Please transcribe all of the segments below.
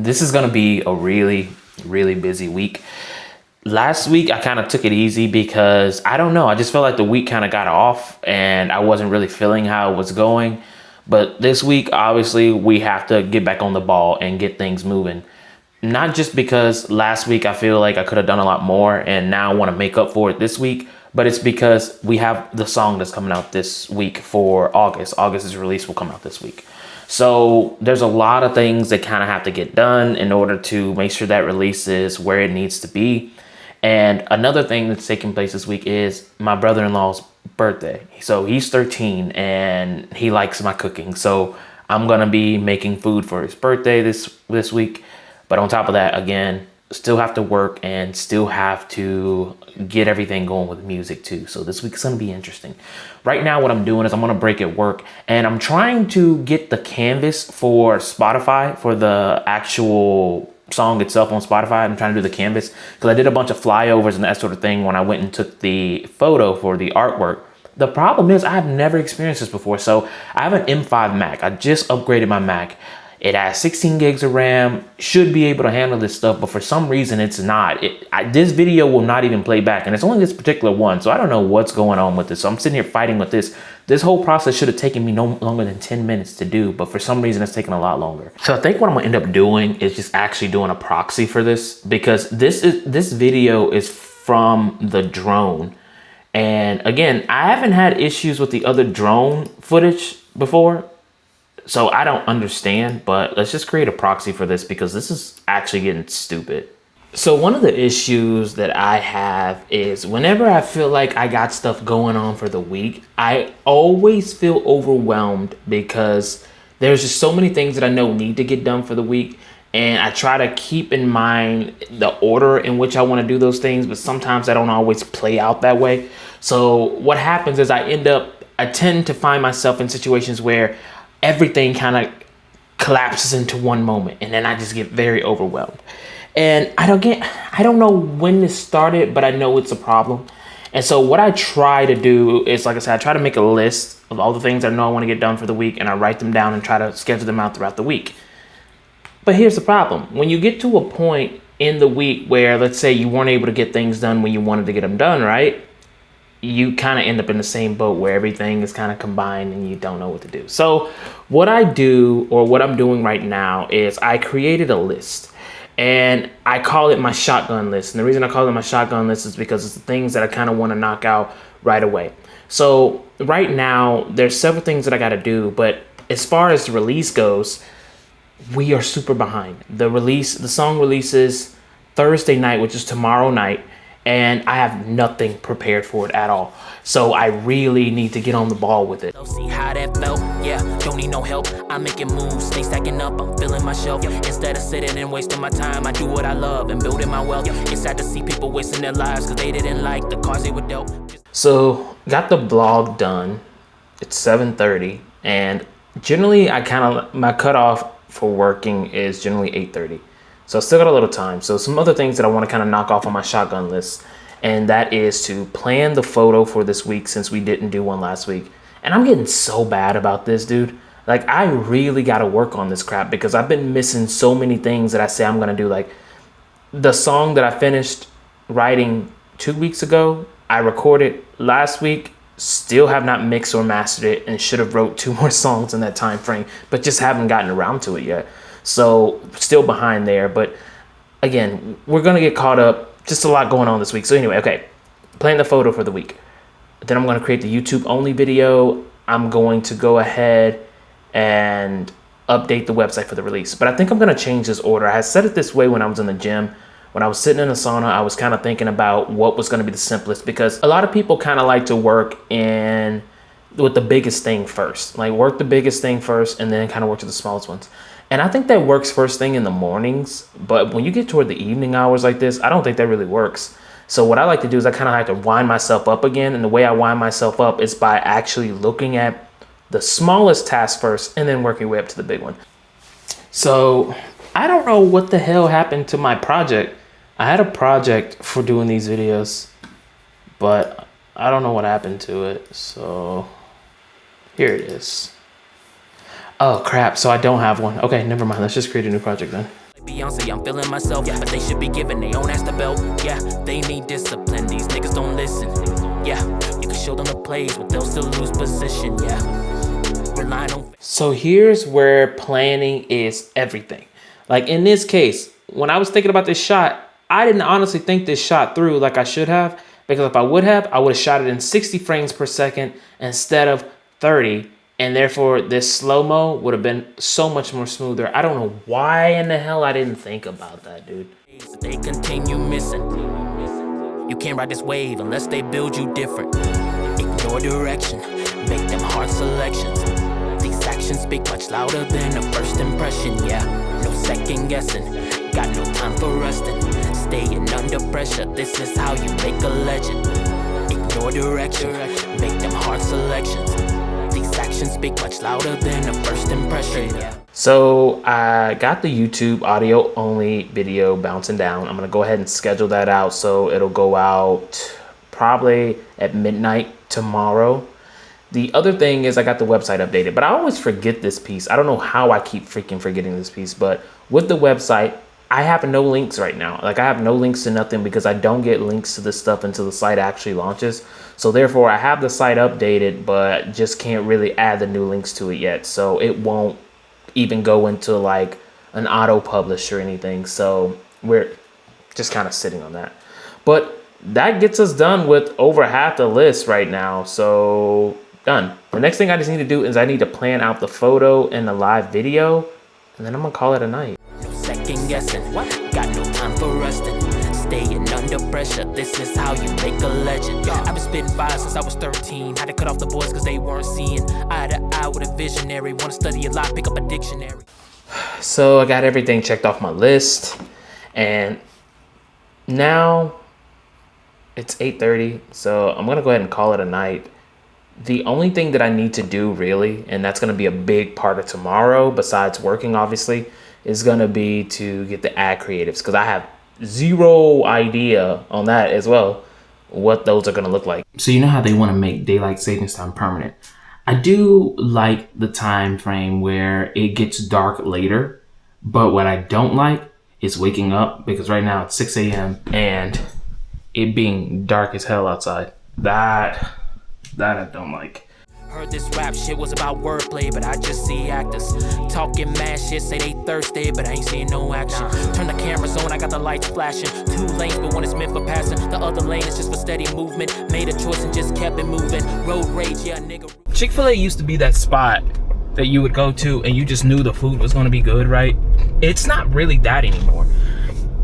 this is gonna be a really, really busy week. Last week, I kind of took it easy because I don't know. I just felt like the week kind of got off and I wasn't really feeling how it was going. But this week, obviously, we have to get back on the ball and get things moving. Not just because last week I feel like I could have done a lot more and now I want to make up for it this week, but it's because we have the song that's coming out this week for August. August's release will come out this week. So there's a lot of things that kind of have to get done in order to make sure that release is where it needs to be. And another thing that's taking place this week is my brother-in-law's birthday. So he's 13 and he likes my cooking. So I'm gonna be making food for his birthday this week. But on top of that, again, still have to work and still have to get everything going with music too. So this week's gonna be interesting. Right now, what I'm doing is I'm gonna break at work and I'm trying to get the canvas for Spotify for the actual song itself on Spotify. I'm trying to do the canvas because I did a bunch of flyovers and that sort of thing when I went and took the photo for the artwork. The problem is I've never experienced this before. So I have an M5 Mac. I just upgraded my Mac. It has 16 gigs of RAM, should be able to handle this stuff, but for some reason it's not. This video will not even play back, and it's only this particular one, so I don't know what's going on with this. So I'm sitting here fighting with this. This whole process should have taken me no longer than 10 minutes to do, but for some reason it's taking a lot longer. So I think what I'm gonna end up doing is just actually doing a proxy for this, because this video is from the drone. And again, I haven't had issues with the other drone footage before, so I don't understand, but let's just create a proxy for this because this is actually getting stupid. So one of the issues that I have is whenever I feel like I got stuff going on for the week, I always feel overwhelmed because there's just so many things that I know need to get done for the week. And I try to keep in mind the order in which I want to do those things, but sometimes I don't always play out that way. So what happens is I tend to find myself in situations where everything kind of collapses into one moment and then I just get very overwhelmed. And I don't know when this started, but I know it's a problem. And so what I try to do is, like I said, I try to make a list of all the things I know I want to get done for the week and I write them down and try to schedule them out throughout the week. But here's the problem. When you get to a point in the week where, let's say, you weren't able to get things done when you wanted to get them done, right? You kind of end up in the same boat where everything is kind of combined and you don't know what to do. So what I do, or what I'm doing right now, is I created a list and I call it my shotgun list. And the reason I call it my shotgun list is because it's the things that I kind of want to knock out right away. So right now there's several things that I got to do, but as far as the release goes, we are super behind. The song releases Thursday night, which is tomorrow night. And I have nothing prepared for it at all. So I really need to get on the ball with it. See how that felt? Yeah, don't need no help. I'm making moves, stay stacking up, I'm filling my shelf. Instead of sitting and wasting my time, I do what I love and building my wealth. It's sad to see people wasting their lives because they didn't like the cards they were dealt. So got the blog done. It's 7:30, and generally my cutoff for working is generally 8:30. So I still got a little time. So some other things that I want to kind of knock off on my shotgun list, and that is to plan the photo for this week since we didn't do one last week. And I'm getting so bad about this, dude. Like, I really got to work on this crap because I've been missing so many things that I say I'm going to do. Like the song that I finished writing 2 weeks ago, I recorded last week, still have not mixed or mastered it, and should have wrote 2 more songs in that time frame, but just haven't gotten around to it yet. So still behind there, but again, we're gonna get caught up. Just a lot going on this week. So anyway, okay, plan the photo for the week. Then I'm gonna create the YouTube only video. I'm going to go ahead and update the website for the release. But I think I'm gonna change this order. I said it this way when I was in the gym. When I was sitting in the sauna, I was kind of thinking about what was gonna be the simplest, because a lot of people kind of like to work with the biggest thing first. Like work the biggest thing first and then kind of work to the smallest ones. And I think that works first thing in the mornings, but when you get toward the evening hours like this, I don't think that really works. So what I like to do is I kind of like to wind myself up again. And the way I wind myself up is by actually looking at the smallest task first and then working your way up to the big one. So I don't know what the hell happened to my project. I had a project for doing these videos, but I don't know what happened to it. So here it is. Oh crap, so I don't have one. Okay, never mind. Let's just create a new project then. Beyonce, I'm feeling myself, but they should be given their own ass the belt. Yeah, they need discipline, these niggas don't listen. Yeah, you can show them the plays, but they'll still lose position. Yeah, relying on. So here's where planning is everything. Like in this case, when I was thinking about this shot, I didn't honestly think this shot through like I should have, because if I would have shot it in 60 frames per second instead of 30. And therefore this slow-mo would have been so much more smoother. I don't know why in the hell I didn't think about that, dude. They continue missing. You can't ride this wave unless they build you different. Ignore direction, make them hard selections. These actions speak much louder than a first impression. Yeah, no second guessing, got no time for resting. Staying under pressure, this is how you make a legend. Ignore direction, make them hard selections. These actions speak much louder than a first impression. Yeah. So I got the YouTube audio only video bouncing down. I'm gonna go ahead and schedule that out so it'll go out probably at midnight tomorrow. The other thing is I got the website updated, but I always forget this piece. I don't know how I keep freaking forgetting this piece, but with the website, I have no links right now. Like I have no links to nothing because I don't get links to this stuff until the site actually launches. So therefore I have the site updated, but just can't really add the new links to it yet. So it won't even go into like an auto publish or anything. So we're just kind of sitting on that. But that gets us done with over half the list right now. So done. The next thing I just need to do is I need to plan out the photo and the live video, and then I'm gonna call it a night. Second guessing, got no time for resting. Staying under pressure, this is how you make a legend. I've been spitting fires since I was 13. Had to cut off the boys cause they weren't seeing eye to eye with a visionary. Wanna study a lot, pick up a dictionary. So I got everything checked off my list, and now it's 8:30, so I'm gonna go ahead and call it a night. The only thing that I need to do really, and that's gonna be a big part of tomorrow, besides working obviously, is gonna be to get the ad creatives, because I have zero idea on that as well, what those are gonna look like. So you know how they want to make daylight savings time permanent. I do like the time frame where it gets dark later, but what I don't like is waking up, because right now it's 6 a.m. and it being dark as hell outside. That I don't like. Heard this rap shit was about wordplay, but I just see actors talking mad shit, say they thirsty, but I ain't seeing no action. Turn the cameras on, I got the lights flashing. 2 lanes, but one is meant for passing. The other lane is just for steady movement. Made a choice and just kept it moving. Road rage, yeah, nigga. Chick-fil-A used to be that spot that you would go to and you just knew the food was gonna be good, right? It's not really that anymore.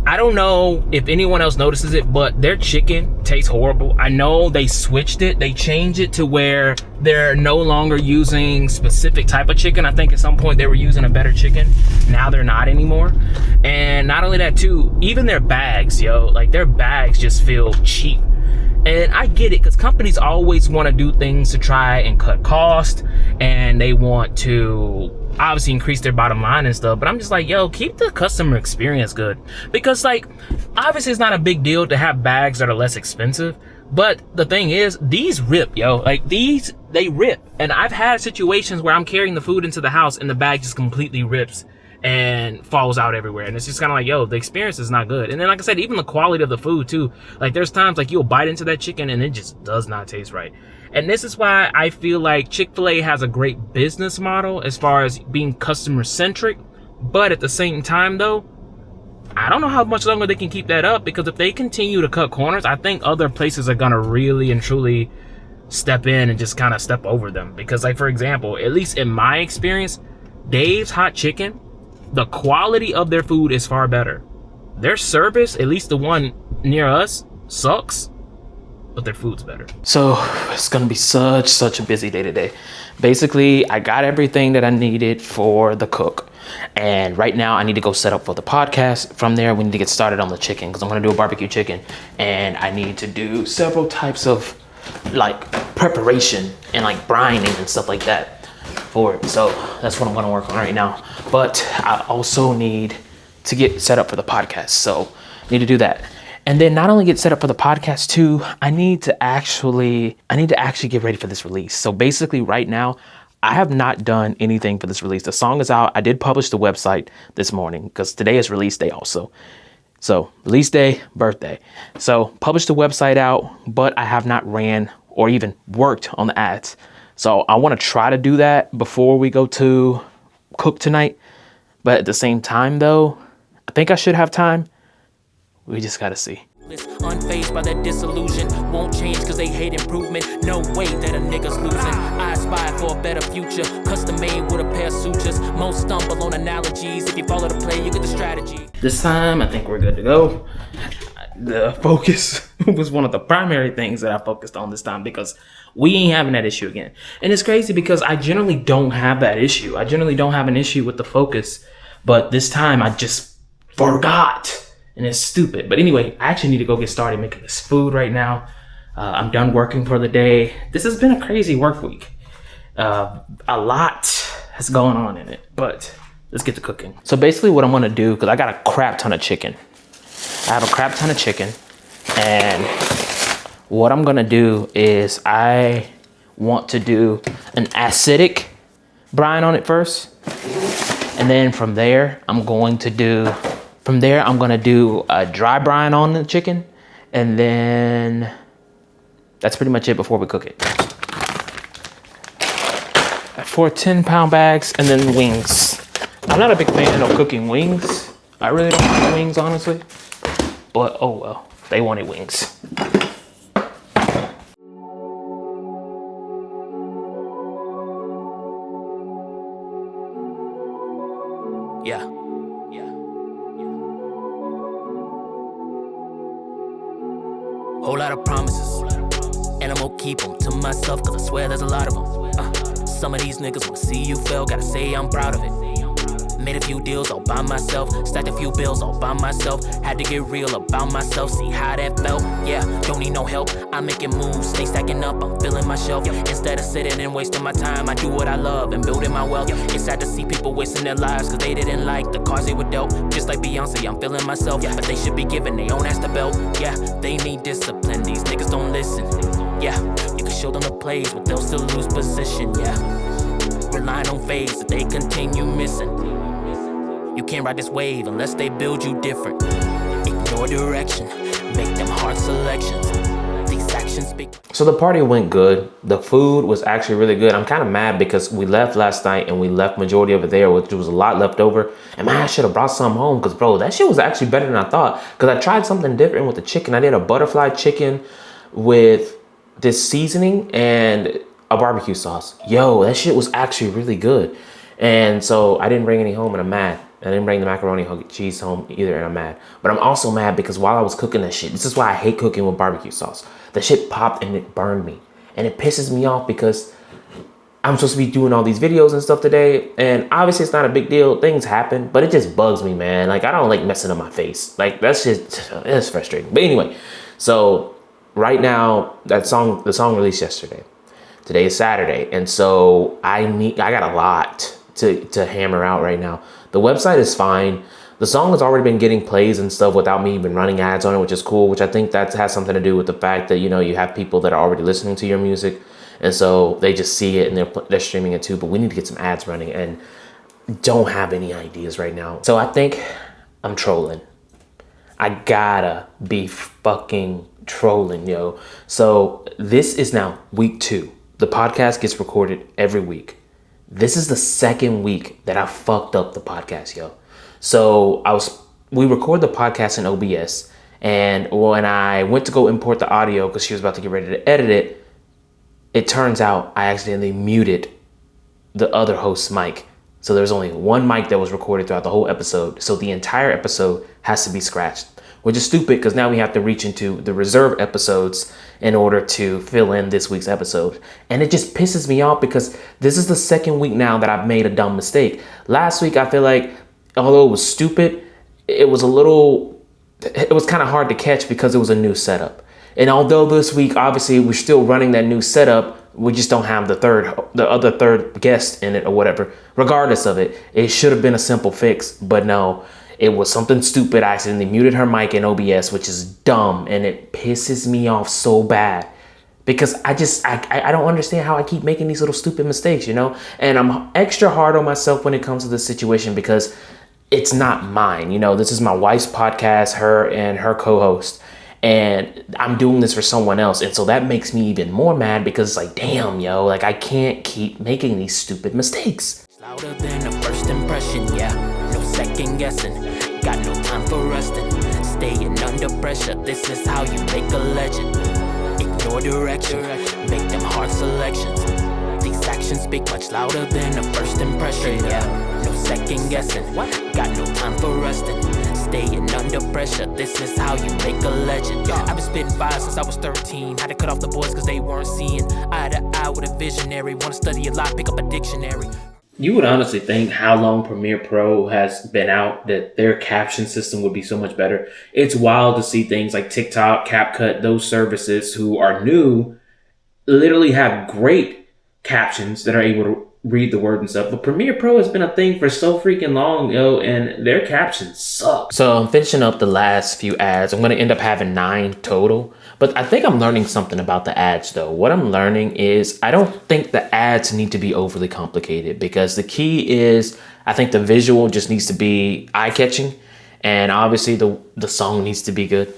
I don't know if anyone else notices it, but their chicken tastes horrible. I know they switched it. They changed it to where they're no longer using specific type of chicken. I think at some point they were using a better chicken. Now they're not anymore. And not only that too, even their bags, like their bags just feel cheap. And I get it, because companies always want to do things to try and cut cost, and they want to obviously increase their bottom line and stuff. But I'm just like, keep the customer experience good, because like obviously it's not a big deal to have bags that are less expensive, but the thing is, these rip, like these, they rip. And I've had situations where I'm carrying the food into the house and the bag just completely rips and falls out everywhere, and it's just kind of like, the experience is not good. And then like I said, even the quality of the food too, like there's times like you'll bite into that chicken and it just does not taste right. And this is why I feel like Chick-fil-A has a great business model as far as being customer centric, but at the same time though, I don't know how much longer they can keep that up, because if they continue to cut corners, I think other places are gonna really and truly step in and just kind of step over them. Because like, for example, at least in my experience, Dave's Hot Chicken, the quality of their food is far better. Their service, at least the one near us, sucks, but their food's better. So it's gonna be such a busy day today. Basically, I got everything that I needed for the cook, and right now I need to go set up for the podcast. From there, we need to get started on the chicken, because I'm gonna do a barbecue chicken, and I need to do several types of like preparation and like brining and stuff like that for it. So that's what I'm gonna work on right now. But I also need to get set up for the podcast, so I need to do that. And then not only get set up for the podcast too, I need to actually get ready for this release. So basically right now, I have not done anything for this release. The song is out. I did publish the website this morning because today is release day also. So release day, birthday. So published the website out, but I have not ran or even worked on the ads. So I want to try to do that before we go to cook tonight. But at the same time though, I think I should have time. We just got to see. Unfazed by that disillusion, won't change cause they hate improvement. No way that a nigga's losing. I aspire for a better future, custom made with a pair of sutures. Most stumble on analogies. If you follow the play, you get the strategy. This time, I think we're good to go. The focus was one of the primary things that I focused on this time because we ain't having that issue again. And it's crazy because I generally don't have that issue. I generally don't have an issue with the focus, but this time I just forgot. And it's stupid. But anyway, I actually need to go get started making this food right now. I'm done working for the day. This has been a crazy work week. A lot has gone on in it, but let's get to cooking. So basically what I'm gonna do, because I got a crap ton of chicken. I have a crap ton of chicken. And what I'm gonna do is I want to do an acidic brine on it first. And then from there, I'm going to do a dry brine on the chicken, and then that's pretty much it before we cook it. 4 10-pound bags, and then wings. I'm not a big fan of cooking wings. I really don't like wings, honestly. But oh well, they wanted wings. Yeah. Whole lot of promises, and I'm gonna keep them to myself, cause I swear there's a lot of them. Some of these niggas wanna see you fail, gotta say I'm proud of it. Made a few deals all by myself, stacked a few bills all by myself. Had to get real about myself, see how that felt. Yeah, don't need no help, I'm making moves, stay stacking up, I'm filling my shelf. Instead of sitting and wasting my time, I do what I love and building my wealth. It's sad to see people wasting their lives cause they didn't like the cards they were dealt. Just like Beyonce, I'm feeling myself, but they should be given they own ass the belt. Yeah, they need discipline, these niggas don't listen. Yeah, you can show them the plays, but they'll still lose position. Yeah, relying on phase that they continue missing. You can't ride this wave unless they build you different. Ignore direction, make them hard selections. These actions speak. So the party went good. The food was actually really good. I'm kind of mad because we left last night and we left majority of it there, which was a lot left over. And man, I should have brought some home because bro, that shit was actually better than I thought. Because I tried something different with the chicken. I did a butterfly chicken with this seasoning and a barbecue sauce. Yo, that shit was actually really good. And so I didn't bring any home and I'm mad. I didn't bring the macaroni and cheese home either and I'm mad. But I'm also mad because while I was cooking that shit, this is why I hate cooking with barbecue sauce. The shit popped and it burned me. And it pisses me off because I'm supposed to be doing all these videos and stuff today. And obviously it's not a big deal. Things happen, but it just bugs me, man. Like I don't like messing up my face. Like that's just, it's frustrating. But anyway, so right now the song released yesterday. Today is Saturday. And so I got a lot to hammer out right now. The website is fine. The song has already been getting plays and stuff without me even running ads on it, which is cool, which I think that has something to do with the fact that, you know, you have people that are already listening to your music. And so they just see it and they're streaming it too. But we need to get some ads running and don't have any ideas right now. So I think I'm trolling. I gotta be fucking trolling, yo. So this is now week 2. The podcast gets recorded every week. This is the second week that I fucked up the podcast, yo. So we record the podcast in OBS, and when I went to go import the audio because she was about to get ready to edit it, it turns out I accidentally muted the other host's mic. So there's only one mic that was recorded throughout the whole episode. So the entire episode has to be scratched, which is stupid because now we have to reach into the reserve episodes in order to fill in this week's episode. And it just pisses me off because this is the second week now that I've made a dumb mistake. Last week, I feel like, although it was stupid, it was kind of hard to catch because it was a new setup. And although this week, obviously, we're still running that new setup, we just don't have the other third guest in it or whatever. Regardless of it, it should have been a simple fix, but no. It was something stupid. I accidentally muted her mic in OBS, which is dumb, and it pisses me off so bad because I don't understand how I keep making these little stupid mistakes, and I'm extra hard on myself when it comes to this situation because it's not mine. This is my wife's podcast, her and her co-host, and I'm doing this for someone else. And so that makes me even more mad because it's like, damn, yo, like I can't keep making these stupid mistakes. Louder than a first impression, yeah, no second guessing. Got no time for resting, staying under pressure. This is how you make a legend. Ignore direction, make them hard selections. These actions speak much louder than a first impression, yeah, no second guessing. Got no time for resting, staying under pressure. This is how you make a legend. I've been spitting fire since I was 13. Had to cut off the boys cause they weren't seeing eye to eye with a visionary. Wanna study a lot, pick up a dictionary. You would honestly think how long Premiere Pro has been out that their caption system would be so much better. It's wild to see things like TikTok, CapCut, those services who are new literally have great captions that are able to read the word and stuff. But Premiere Pro has been a thing for so freaking long, and their captions suck. So I'm finishing up the last few ads. I'm going to end up having 9 total. But I think I'm learning something about the ads, though. What I'm learning is I don't think the ads need to be overly complicated because the key is I think the visual just needs to be eye-catching. And obviously the song needs to be good.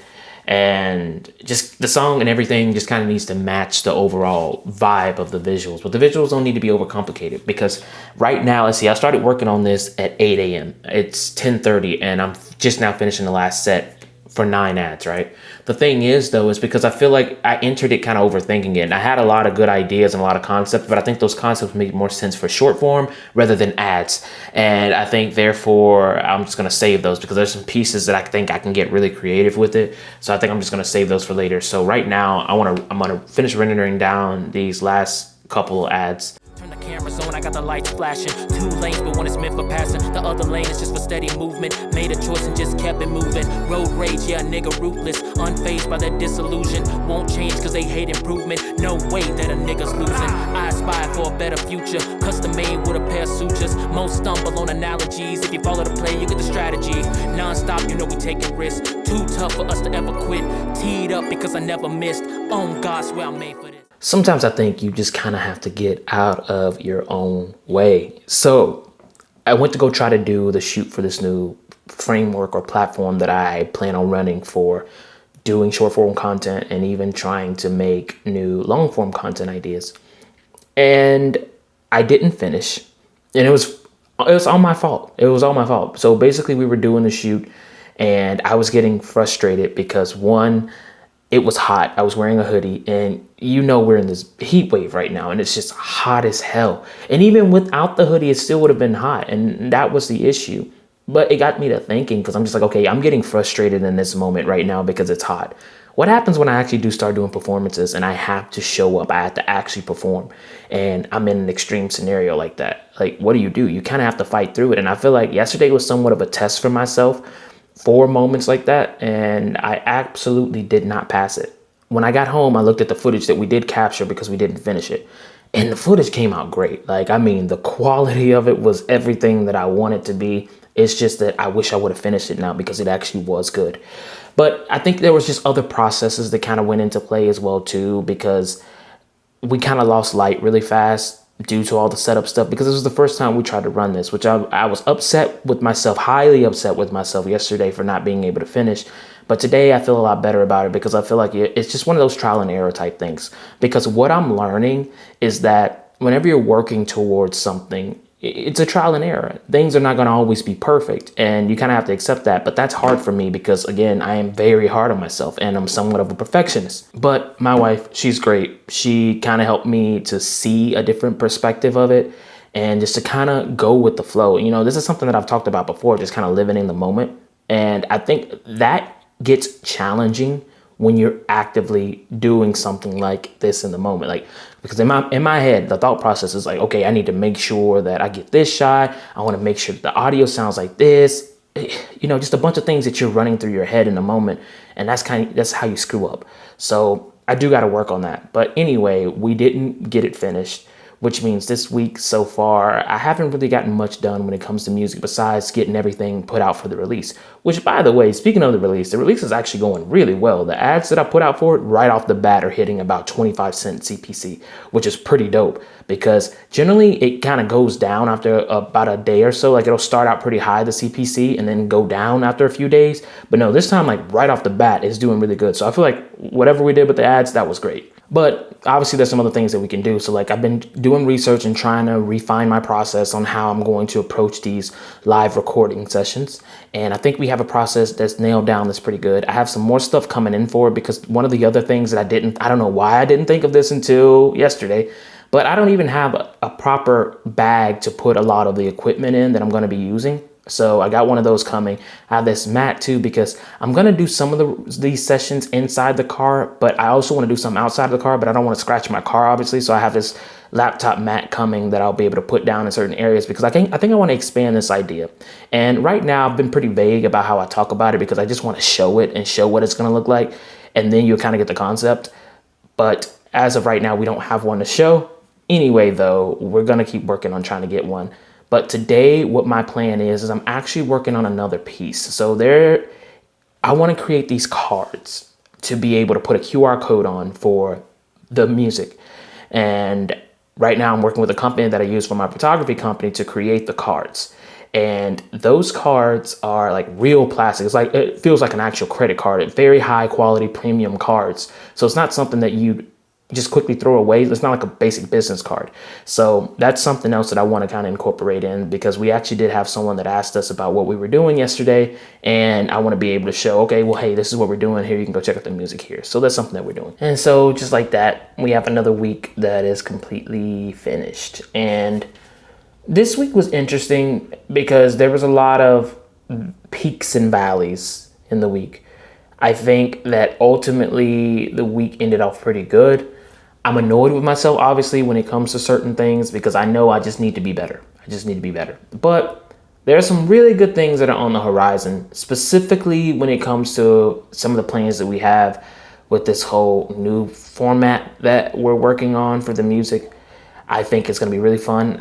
And just the song and everything just kind of needs to match the overall vibe of the visuals. But the visuals don't need to be overcomplicated because right now, let's see, I started working on this at 8 a.m. It's 10:30 and I'm just now finishing the last set for 9 ads, right? The thing is, though, is because I feel like I entered it kind of overthinking it. And I had a lot of good ideas and a lot of concepts, but I think those concepts make more sense for short form rather than ads. And I think, therefore, I'm just going to save those because there's some pieces that I think I can get really creative with it. So I think I'm just going to save those for later. So right now, I'm going to finish rendering down these last couple of ads. Turn the cameras on, I got the lights flashing. 2 lanes, but one is meant for passing. The other lane is just for steady movement. Made a choice and just kept it moving. Road rage, yeah, nigga ruthless. Unfazed by their disillusion. Won't change cause they hate improvement. No way that a nigga's losing. I aspire for a better future. Custom made with a pair of sutures. Most stumble on analogies. If you follow the play, you get the strategy. Non-stop, you know we taking risks. Too tough for us to ever quit. Teed up because I never missed. On God, swear I'm made for this. Sometimes I think you just kind of have to get out of your own way. So I went to go try to do the shoot for this new framework or platform that I plan on running for doing short form content and even trying to make new long form content ideas. And I didn't finish. And it was all my fault. It was all my fault. So basically we were doing the shoot and I was getting frustrated because one, it was hot. I was wearing a hoodie and we're in this heat wave right now and it's just hot as hell. And even without the hoodie, it still would have been hot. And that was the issue. But it got me to thinking because I'm just like, okay, I'm getting frustrated in this moment right now because it's hot. What happens when I actually do start doing performances and I have to show up? I have to actually perform and I'm in an extreme scenario like that. Like, what do? You kind of have to fight through it. And I feel like yesterday was somewhat of a test for myself. 4 moments like that, and I absolutely did not pass it. When I got home, I looked at the footage that we did capture because we didn't finish it, and the footage came out great. Like, I mean, the quality of it was everything that I want it to be. It's just that I wish I would have finished it now because it actually was good. But I think there was just other processes that kind of went into play as well, too, because we kind of lost light really fast due to all the setup stuff because this was the first time we tried to run this, which I was upset with myself, highly upset with myself yesterday for not being able to finish. But today I feel a lot better about it because I feel like it's just one of those trial and error type things. Because what I'm learning is that whenever you're working towards something, it's a trial and error. Things are not going to always be perfect and you kind of have to accept that. But that's hard for me because, again, I am very hard on myself and I'm somewhat of a perfectionist. But my wife, she's great. She kind of helped me to see a different perspective of it and just to kind of go with the flow. This is something that I've talked about before, just kind of living in the moment. And I think that gets challenging when you're actively doing something like this in the moment. Like, because in my head, the thought process is like, okay, I need to make sure that I get this shot. I want to make sure that the audio sounds like this. Just a bunch of things that you're running through your head in the moment. And that's how you screw up. So I do got to work on that. But anyway, we didn't get it finished. which means this week so far, I haven't really gotten much done when it comes to music besides getting everything put out for the release. Which, by the way, speaking of the release is actually going really well. The ads that I put out for it right off the bat are hitting about 25 cent CPC, which is pretty dope because generally it kind of goes down after about a day or so. Like it'll start out pretty high, the CPC, and then go down after a few days. But no, this time, like right off the bat, it's doing really good. So I feel like whatever we did with the ads, that was great. But obviously there's some other things that we can do. So like I've been doing research and trying to refine my process on how I'm going to approach these live recording sessions. And I think we have a process that's nailed down that's pretty good. I have some more stuff coming in for it because one of the other things that I don't know why I didn't think of this until yesterday, but I don't even have a proper bag to put a lot of the equipment in that I'm going to be using. So I got one of those coming. I have this mat too because I'm going to do some of these sessions inside the car, but I also want to do some outside of the car, but I don't want to scratch my car, obviously. So I have this laptop mat coming that I'll be able to put down in certain areas because I think I want to expand this idea. And right now I've been pretty vague about how I talk about it because I just want to show it and show what it's going to look like. And then you'll kind of get the concept. But as of right now, we don't have one to show. Anyway, though, we're going to keep working on trying to get one. But today, what my plan is I'm actually working on another piece. So I want to create these cards to be able to put a QR code on for the music. And right now I'm working with a company that I use for my photography company to create the cards. And those cards are like real plastic. It feels like an actual credit card, very high quality premium cards. So it's not something that you just quickly throw away. It's not like a basic business card. So that's something else that I want to kind of incorporate in because we actually did have someone that asked us about what we were doing yesterday. And I want to be able to show, okay, well, hey, this is what we're doing here. You can go check out the music here. So that's something that we're doing. And so just like that, we have another week that is completely finished. And this week was interesting because there was a lot of peaks and valleys in the week. I think that ultimately the week ended off pretty good. I'm annoyed with myself, obviously, when it comes to certain things because I know I just need to be better. But there are some really good things that are on the horizon, specifically when it comes to some of the plans that we have with this whole new format that we're working on for the music. I think it's going to be really fun.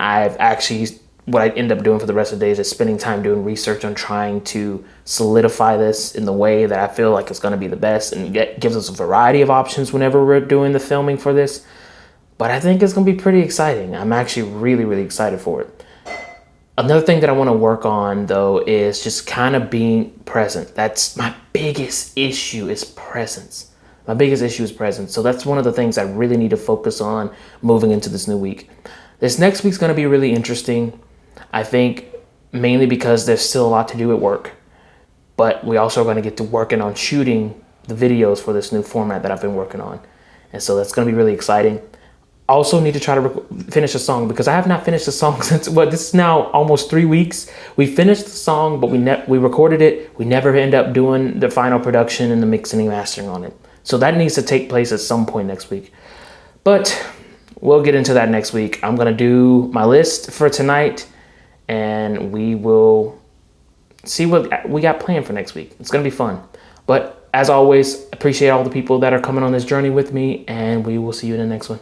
What I end up doing for the rest of the days is spending time doing research on trying to solidify this in the way that I feel like it's going to be the best and gives us a variety of options whenever we're doing the filming for this. But I think it's going to be pretty exciting. I'm actually really, really excited for it. Another thing that I want to work on, though, is just kind of being present. That's my biggest issue is presence. So that's one of the things I really need to focus on moving into this new week. This next week's going to be really interesting. I think mainly because there's still a lot to do at work, but we also are going to get to working on shooting the videos for this new format that I've been working on. And so that's going to be really exciting. I also need to try to finish a song because I have not finished a song since, this is now almost 3 weeks. We finished the song, but we recorded it. We never end up doing the final production and the mixing and mastering on it. So that needs to take place at some point next week. But we'll get into that next week. I'm going to do my list for tonight, and we will see what we got planned for next week. It's going to be fun. But as always, appreciate all the people that are coming on this journey with me, and we will see you in the next one.